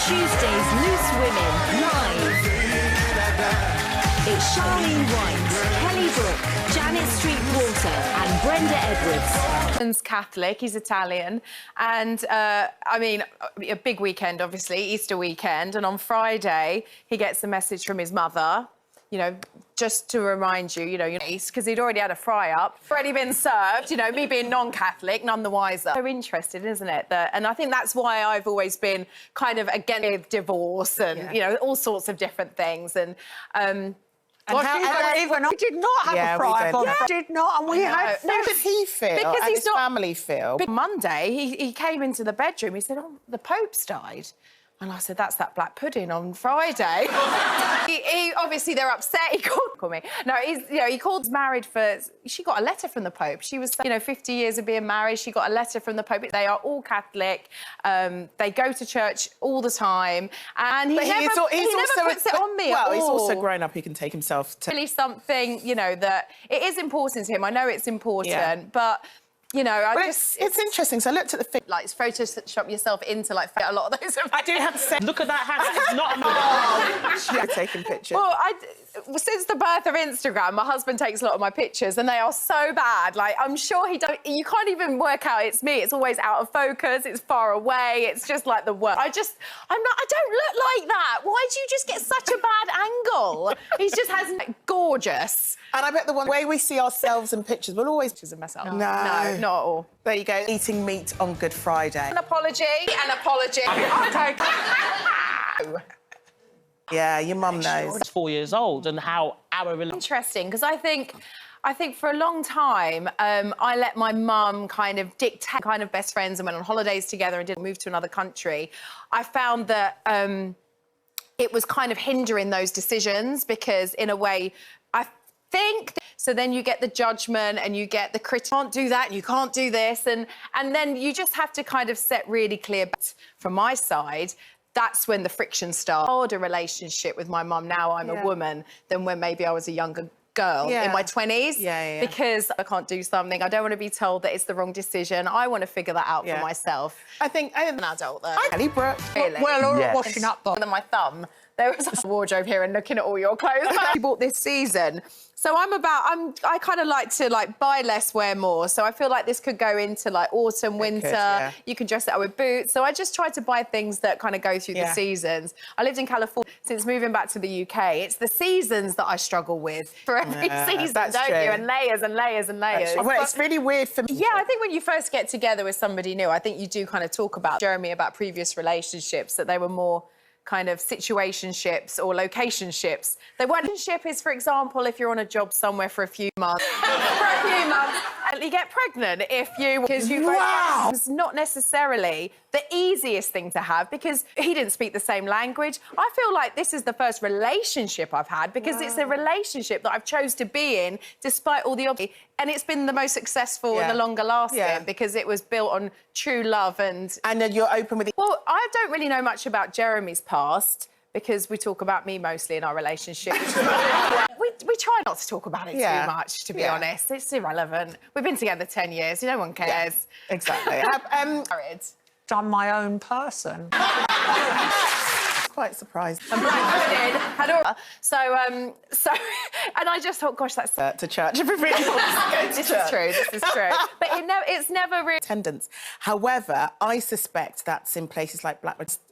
Tuesday's Loose Women live. It's Charlene White, Kelly Brook, Janet Streetwater and Brenda Edwards. He's Catholic, he's Italian, and I mean, a big weekend, obviously, Easter weekend, and on Friday he gets a message from his mother, you know, just to remind you, you know, because he'd already had a fry-up, already been served, you know, me being non-Catholic, none the wiser. So interesting, isn't it? And I think that's why I've always been kind of against divorce and, you know, all sorts of different things. And we did not have a fry-up on. We did not, and we had... How did he feel? Because and he's his not... family feel? Monday, he came into the bedroom, he said, oh, the Pope's died. And I said, that's that black pudding on Friday. he obviously, they're upset. He called me. No, he called married for... She got a letter from the Pope. She was, 50 years of being married. She got a letter from the Pope. They are all Catholic. They go to church all the time. And he never puts it on me at all. Well, he's also grown up. He can take himself to... Really something, that it is important to him. I know it's important, but... It's interesting. So I looked at the thing. Like, Photoshop yourself into, like, a lot of those. I do have to say... Look at that hand. It's not a Yeah, taking pictures. Well, since the birth of Instagram, my husband takes a lot of my pictures, and they are so bad. Like, I'm sure you can't even work out it's me. It's always out of focus. It's far away. It's just like the worst. I don't look like that. Why do you just get such a bad angle? He just has gorgeous. And I bet the way we see ourselves in pictures, we'll always... Pictures of myself. No. No, not at all. There you go, eating meat on Good Friday. An apology. Yeah, your mum knows. 4 years old, and how our relationship... Interesting, because I think for a long time, I let my mum kind of dictate kind of best friends and went on holidays together and didn't move to another country. I found that it was kind of hindering those decisions because, in a way, I think... So then you get the judgment and you get the critic. You can't do that and you can't do this. And then you just have to kind of set really clear... From my side, that's when the friction starts. I hold a relationship with my mum now I'm a woman than when maybe I was a younger girl in my 20s. Because I can't do something. I don't want to be told that it's the wrong decision. I want to figure that out for myself. I think... I'm an adult, though. Kelly Brook. Really? Well, washing up Than my thumb. There was a wardrobe here and looking at all your clothes. I bought this season. So I kind of like to buy less, wear more. So I feel like this could go into autumn, winter. You can dress it up with boots. So I just try to buy things that kind of go through the seasons. I lived in California since moving back to the UK. It's the seasons that I struggle with for every season, don't you? And layers and layers and layers. Well, it's really weird for me. Yeah, I think when you first get together with somebody new, I think you do kind of talk about Jeremy about previous relationships, that they were more kind of situationships or locationships. The relationship is, for example, if you're on a job somewhere for a few months, and you get pregnant because it's not necessarily the easiest thing to have because he didn't speak the same language. I feel like this is the first relationship I've had because it's a relationship that I've chose to be in despite all the obstacles. And it's been the most successful and the longer lasting because it was built on true love and then you're open with... Well, I don't really know much about Jeremy's past because we talk about me mostly in our relationship. we try not to talk about it too much, to be honest. It's irrelevant. We've been together 10 years. No one cares. Yeah, exactly. Married. I'm my own person. Quite surprised. And so, and I just thought, gosh, that's... to church. Everybody wants to go to church. This is true. But it's never really... Attendance. However, I suspect that's in places like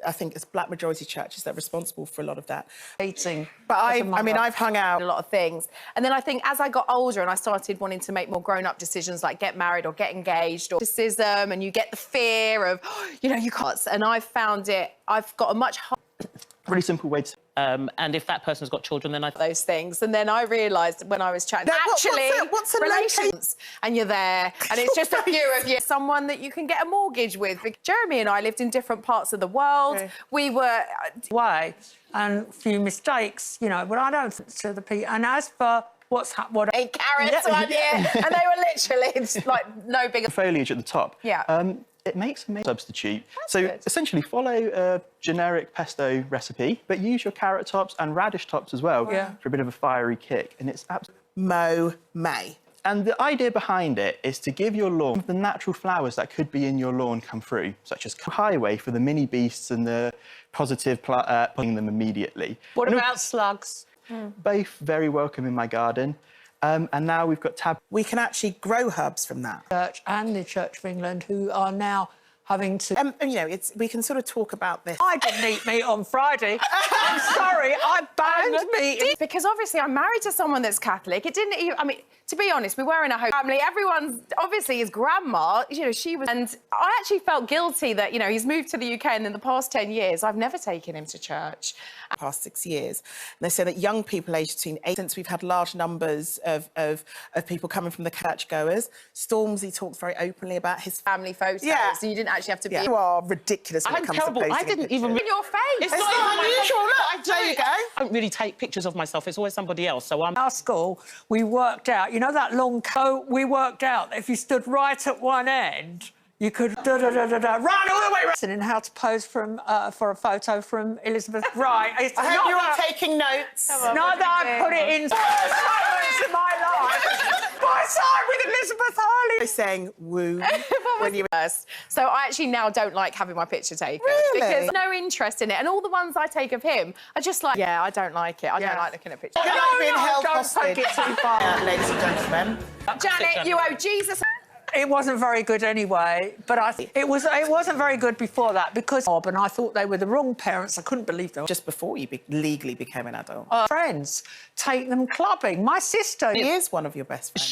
I think it's black majority churches that are responsible for a lot of that. Eating. But I've hung out... a lot of things. And then I think as I got older and I started wanting to make more grown-up decisions like get married or get engaged or criticism, and you get the fear of, you can't... And I've found I've got a much harder... Really simple way to... and if that person's got children, then those things. And then I realised when I was chatting, what's a relations, and you're there, and it's just a few of you, someone that you can get a mortgage with. Jeremy and I lived in different parts of the world. We were way and a few mistakes, but I don't think to the people. And as for what 8 carrots one year, and they were literally no bigger. Foliage at the top. Yeah. It makes a substitute. Essentially follow a generic pesto recipe, but use your carrot tops and radish tops as well for a bit of a fiery kick. And it's absolutely... May. And the idea behind it is to give your lawn the natural flowers that could be in your lawn come through, such as highway for the mini beasts and the positive, putting them immediately. What about slugs? Both very welcome in my garden. And now we've got We can actually grow herbs from that. Church and the Church of England, who are now having to... And, you know, we can sort of talk about this. I didn't eat meat on Friday. I'm sorry, I banned meat. Because obviously I'm married to someone that's Catholic. It didn't even, I mean, to be honest, we were in a home family. Everyone's, obviously his grandma, you know, she was... And I actually felt guilty that, you know, he's moved to the UK and in the past 10 years, I've never taken him to church. Past 6 years. And they say that young people aged between 8, since we've had large numbers of people coming from the churchgoers. Stormzy talks very openly about his Family photos, Yeah. so you didn't actually have to be... You are ridiculous when I'm it comes terrible. to posting I didn't pictures. even... In your face! It's It's not not even unusual, my... look, there you go. I don't really take pictures of myself. It's always somebody else, so I'm... Our school, we worked out, you know that long coat? We worked out that if you stood right at one end, you could run all the way around. And how to pose for a photo from Elizabeth Wright. It's I hope not you're all that- taking notes. Not that I put it in moments in my life. My side with Elizabeth Hurley. Saying woo when you... So I actually now don't like having my picture taken. Really? Because no interest in it. And all the ones I take of him are just like, yeah, I don't like it. I don't like looking at pictures. You're not being held don't hostage. take it too far. Ladies and gentlemen. Janet, you owe Jesus... It wasn't very good anyway, but it wasn't very good before that because and I thought they were the wrong parents. I couldn't believe them. Just before you legally became an adult. Friends, take them clubbing. My sister He is one of your best friends.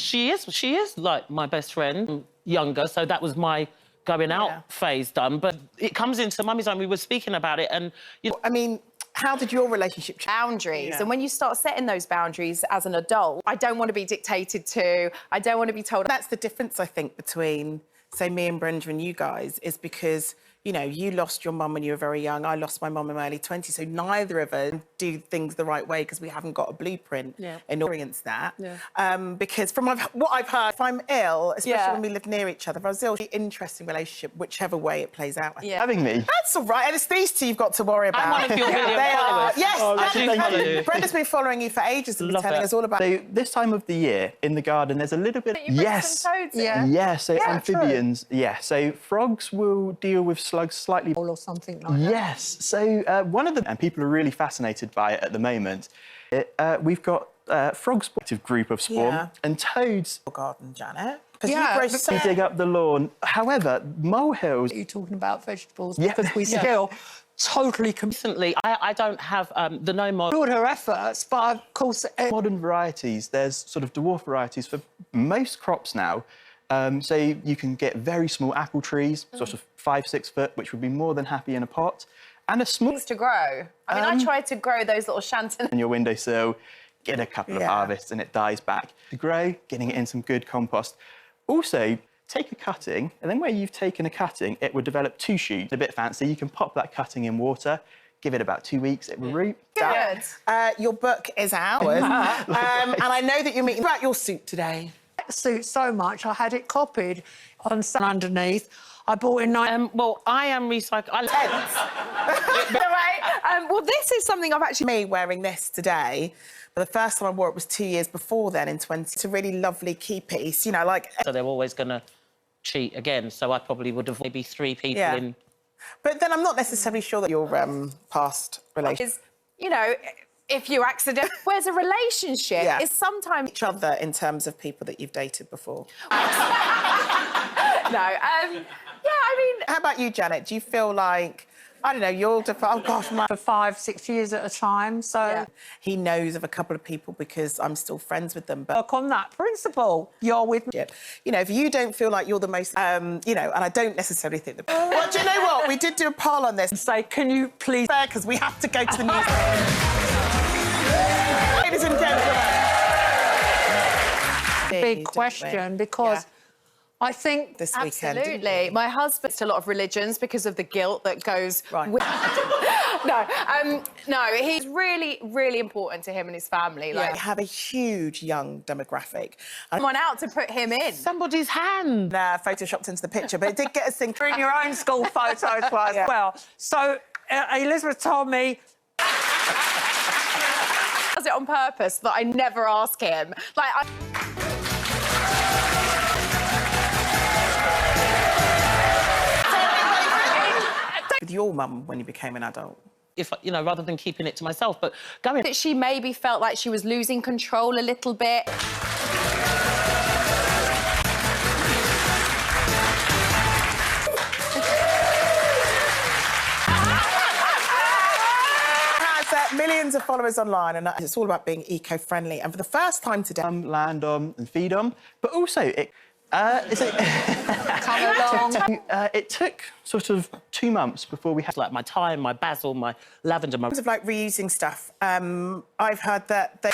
She is like my best friend, younger, so that was my going out phase done. But it comes into Mummy's Own, we were speaking about it, and, you know... I mean, how did your relationship change? Boundaries. And when you start setting those boundaries as an adult, I don't want to be dictated to. I don't want to be told. That's the difference, I think, between, say, me and Brenda and you guys, is because, you know, you lost your mum when you were very young. I lost my mum in my early 20s. So neither of us do things the right way because we haven't got a blueprint and experience that. Because from what I've heard, if I'm ill, especially when we live near each other, if I was ill, it's an interesting relationship, whichever way it plays out. Having me. That's all right. And it's these two you've got to worry about. I'm one of your video They are. followers. Yes, thank you. Brenda's been following you for ages and been Love telling that. us all about So this time of the year in the garden, there's a little bit... You bring some toads in. Yeah, so Yeah, amphibians, so frogs will deal with slugs slightly... or something like that. Yes, so one of them, and people are really fascinated by it at the moment, we've got frogs, group of spawn, and toads. garden, Janet. Because Yeah, you grow because- so... Dig up the lawn. However, molehills... You're talking about vegetables Yeah. because we still totally Recently, I don't have the no more... applaud her efforts, but of course... Modern varieties, there's sort of dwarf varieties for most crops now. So you can get very small apple trees, sort of 5-6 foot, which would be more than happy in a pot, and a small... Things to grow. I mean, I tried to grow those little shanton... on your windowsill, get a couple of harvests and it dies back. To grow, getting it in some good compost. Also, take a cutting, and then where you've taken a cutting, it will develop 2 shoots. A bit fancy, you can pop that cutting in water, give it about 2 weeks, it will root. Good. Your book is ours. And I know that you're meeting about your suit today. Suit so much, I had it copied on some underneath. I bought in... well, I am recycling... Well, this is something I've actually... Me wearing this today, but the first time I wore it was 2 years before then in 20. It's a really lovely key piece, you know, like... So they're always going to cheat again, so I probably would have maybe 3 people in... But then I'm not necessarily sure that your past relationship... Is, you know, if you accident... Whereas a relationship is sometimes... Each other in terms of people that you've dated before. No, yeah, I mean... How about you, Janet? Do you feel like, I don't know, you're... Oh, gosh, my... For 5-6 years at a time, so... He knows of a couple of people because I'm still friends with them, but... Work on that principle. You're with me. You know, if you don't feel like you're the most, you know, and I don't necessarily think that... Well, do you know what? We did do a poll on this. Say, can you please... Because we have to go to the news. Ladies and gentlemen. Big question, because I think... This weekend. Absolutely. My husband's to a lot of religions because of the guilt that goes with... No, he's really, really important to him and his family. Like, We have a huge young demographic. someone out to put him in. Somebody's hand. Photoshopped into the picture, but it did get us thinking. Bring your own school photos as well. So, Elizabeth told me... Does it on purpose that I never ask him. Like, with your mum when you became an adult? If, you know, rather than keeping it to myself, but going... That she maybe felt like she was losing control a little bit. Millions of followers online, and it's all about being eco-friendly. And for the first time today, land on and feed on, but also it. Come along. It took sort of 2 months before we had like my thyme, my basil, my lavender, my... in terms of like reusing stuff, I've heard that they.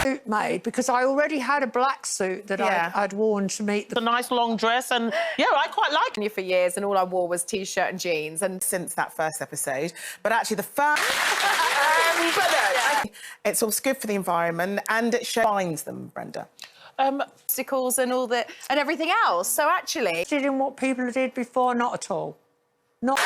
Suit made because I already had a black suit that I'd worn to meet a nice long dress, and yeah, I quite like You for years, and all I wore was t-shirt and jeans. And since that first episode, but actually the first. It's also good for the environment, and it shines them, Brenda. obstacles and all the and everything else. So actually, in what people did before, not at all. Not.